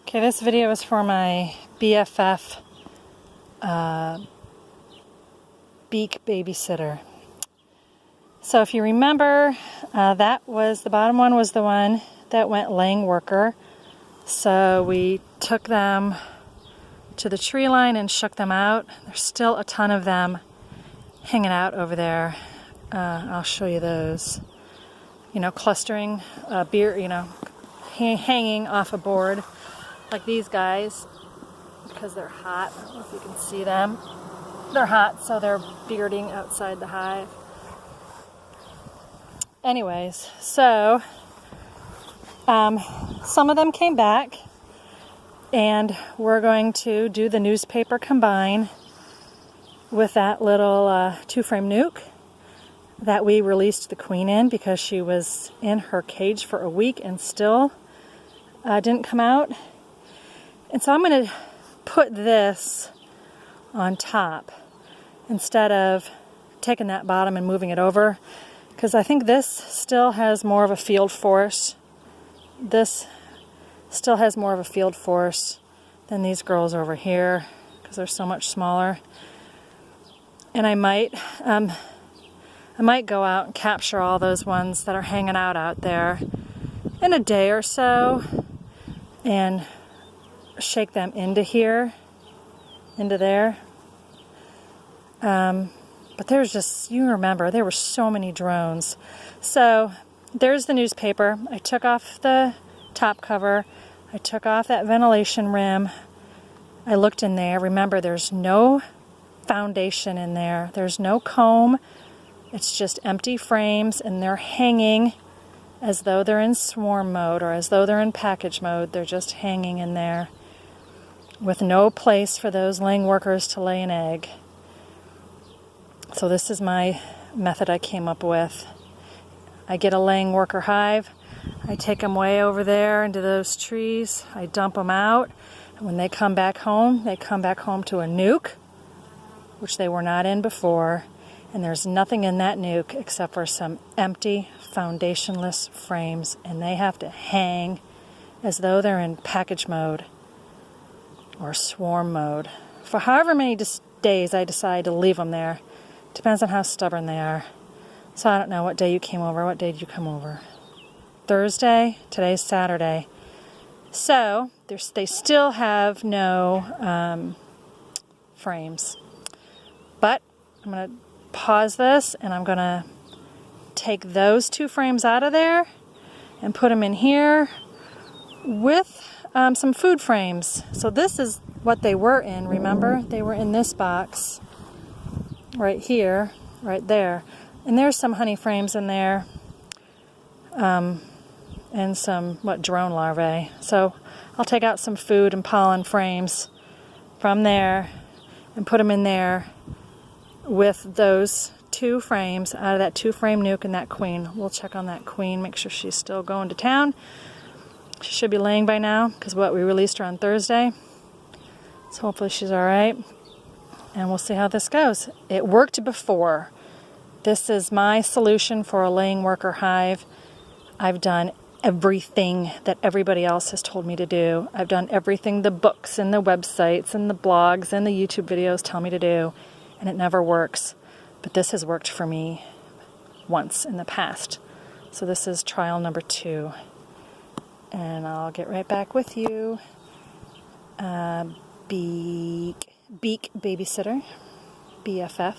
Okay, this video is for my BFF Beek babysitter. So if you remember, that was the bottom one was the one that went laying worker. So we took them to the tree line and shook them out. There's still a ton of them hanging out over there. I'll show you those. You know, clustering, hanging off a board like these guys because they're hot. I don't know if you can see them. They're hot, so they're bearding outside the hive. Anyways, so some of them came back, and we're going to do the newspaper combine with that little two-frame nuke that we released the queen in because she was in her cage for a week and still didn't come out. And so I'm going to put this on top instead of taking that bottom and moving it over, because I think this still has more of a field force. This still has more of a field force than these girls over here because they're so much smaller. And I might go out and capture all those ones that are hanging out there in a day or so and shake them into here, into there. But there's just, you remember, there were so many drones. So there's the newspaper. I took off the top cover. I took off that ventilation rim. I looked in there. Remember, there's no foundation in there. There's no comb. It's just empty frames, and they're hanging as though they're in swarm mode or as though they're in package mode. They're just hanging in there with no place for those laying workers to lay an egg. So this is my method I came up with. I get a laying worker hive. I take them way over there into those trees. I dump them out. And when they come back home to a nuke, which they were not in before. And there's nothing in that nuke except for some empty, foundationless frames. And they have to hang as though they're in package mode or swarm mode for however many days I decide to leave them there. Depends on how stubborn they are. So I don't know what day you came over. What day did you come over? Thursday? Today's Saturday. So they still have no frames. But I'm going to pause this, and I'm going to take those two frames out of there and put them in here with some food frames. So this is what they were in, remember? They were in this box right here, right there. And there's some honey frames in there and some, drone larvae. So I'll take out some food and pollen frames from there and put them in there with those two frames out of that two-frame nuke and that queen. We'll check on that queen, make sure she's still going to town. She should be laying by now because we released her on Thursday. So hopefully she's all right. And we'll see how this goes. It worked before. This is my solution for a laying worker hive. I've done everything that everybody else has told me to do. I've done everything the books and the websites and the blogs and the YouTube videos tell me to do, and it never works. But this has worked for me once in the past. So this is trial number 2. And I'll get right back with you. Beek babysitter, BFF.